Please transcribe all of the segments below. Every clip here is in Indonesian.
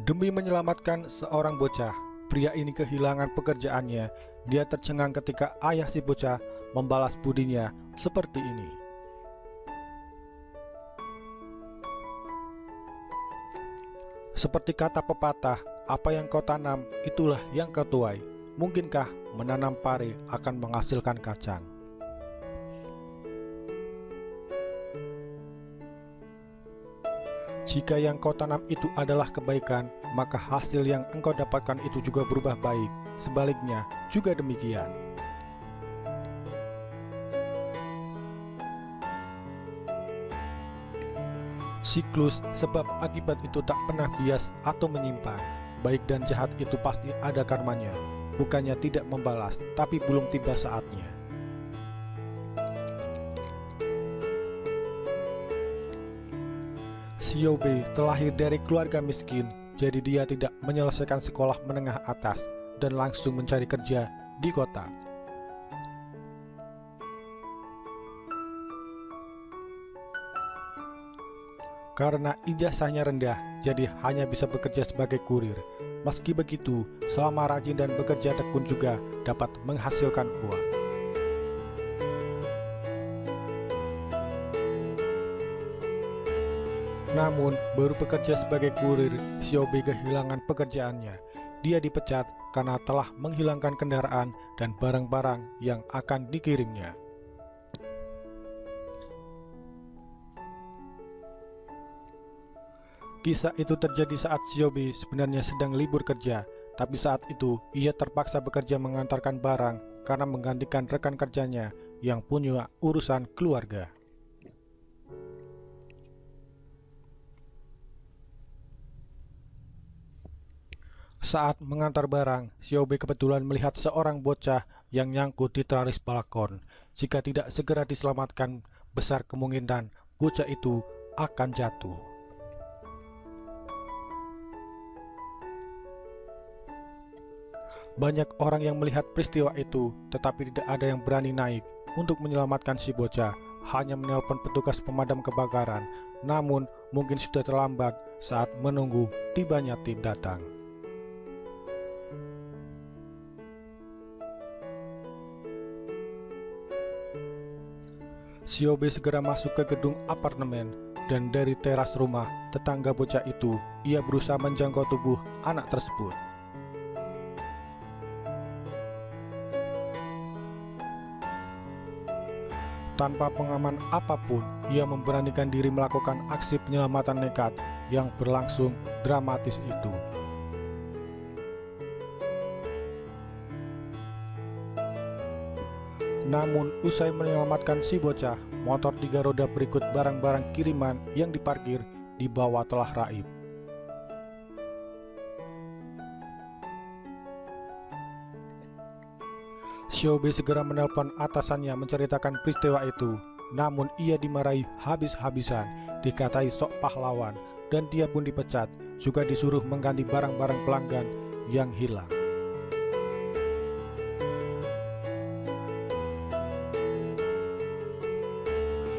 Demi menyelamatkan seorang bocah, pria ini kehilangan pekerjaannya. Dia tercengang ketika ayah si bocah membalas budinya seperti ini. Seperti kata pepatah, apa yang kau tanam, itulah yang kau tuai. Mungkinkah menanam pare akan menghasilkan kacang? Jika yang kau tanam itu adalah kebaikan, maka hasil yang engkau dapatkan itu juga berubah baik. Sebaliknya, juga demikian. Siklus sebab akibat itu tak pernah bias atau menyimpang. Baik dan jahat itu pasti ada karmanya. Bukannya tidak membalas, tapi belum tiba saatnya. Siobe terlahir dari keluarga miskin, jadi dia tidak menyelesaikan sekolah menengah atas dan langsung mencari kerja di kota. Karena ijazahnya rendah, jadi hanya bisa bekerja sebagai kurir. Meski begitu, selama rajin dan bekerja tekun juga dapat menghasilkan uang. Namun, baru bekerja sebagai kurir, Siobe kehilangan pekerjaannya. Dia dipecat karena telah menghilangkan kendaraan dan barang-barang yang akan dikirimnya. Kisah itu terjadi saat Siobe sebenarnya sedang libur kerja, tapi saat itu ia terpaksa bekerja mengantarkan barang karena menggantikan rekan kerjanya yang punya urusan keluarga. Saat mengantar barang, Siobe kebetulan melihat seorang bocah yang nyangkut di teralis balkon. Jika tidak segera diselamatkan, besar kemungkinan bocah itu akan jatuh. Banyak orang yang melihat peristiwa itu, tetapi tidak ada yang berani naik untuk menyelamatkan si bocah. Hanya menelpon petugas pemadam kebakaran, namun mungkin sudah terlambat saat menunggu tibanya tim datang. Siobe segera masuk ke gedung apartemen, dan dari teras rumah tetangga bocah itu, ia berusaha menjangkau tubuh anak tersebut. Tanpa pengaman apapun, ia memberanikan diri melakukan aksi penyelamatan nekat yang berlangsung dramatis itu. Namun, usai menyelamatkan si bocah, motor 3 roda berikut barang-barang kiriman yang diparkir di bawah telah raib. Siobe segera menelpon atasannya menceritakan peristiwa itu. Namun ia dimarahi habis-habisan, dikatai sok pahlawan, dan dia pun dipecat, juga disuruh mengganti barang-barang pelanggan yang hilang.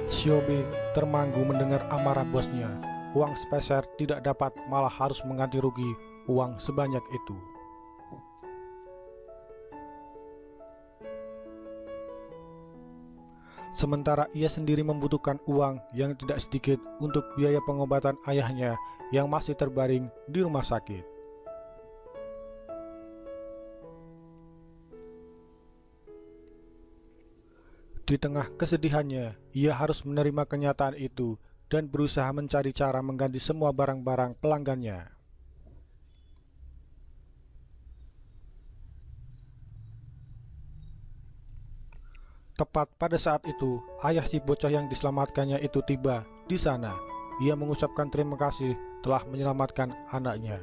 Siobe termanggu mendengar amarah bosnya. Uang sepeser tidak dapat, malah harus mengganti rugi uang sebanyak itu. Sementara ia sendiri membutuhkan uang yang tidak sedikit untuk biaya pengobatan ayahnya yang masih terbaring di rumah sakit. Di tengah kesedihannya, ia harus menerima kenyataan itu dan berusaha mencari cara mengganti semua barang-barang pelanggannya. Tepat pada saat itu, ayah si bocah yang diselamatkannya itu tiba di sana. Ia mengucapkan terima kasih telah menyelamatkan anaknya.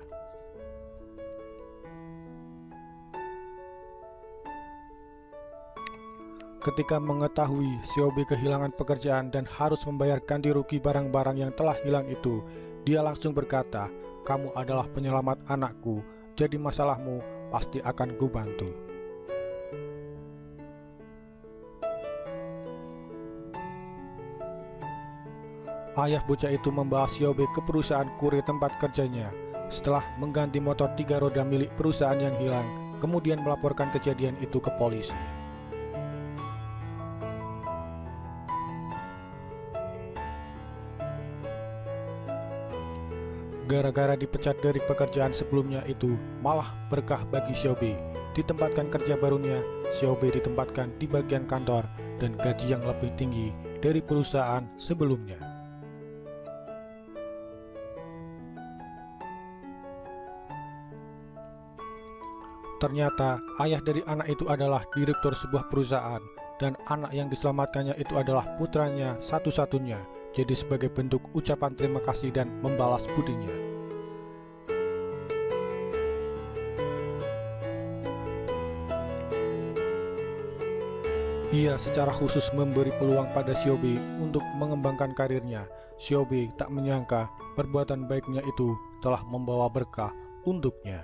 Ketika mengetahui Siobe kehilangan pekerjaan dan harus membayar ganti rugi barang-barang yang telah hilang itu, dia langsung berkata, "Kamu adalah penyelamat anakku, jadi masalahmu pasti akan kubantu." Ayah bocah itu membawa Siobe ke perusahaan kurir tempat kerjanya. setelah mengganti motor 3 roda milik perusahaan yang hilang, kemudian melaporkan kejadian itu ke polisi. Gara-gara dipecat dari pekerjaan sebelumnya itu, malah berkah bagi Xiaobei. Ditempatkan kerja barunya, Xiaobei ditempatkan di bagian kantor dan gaji yang lebih tinggi dari perusahaan sebelumnya. Ternyata ayah dari anak itu adalah direktur sebuah perusahaan, dan anak yang diselamatkannya itu adalah putranya satu-satunya. Jadi sebagai bentuk ucapan terima kasih dan membalas budinya. Ia secara khusus memberi peluang pada Xiaobei untuk mengembangkan karirnya. Xiaobei tak menyangka perbuatan baiknya itu telah membawa berkah untuknya.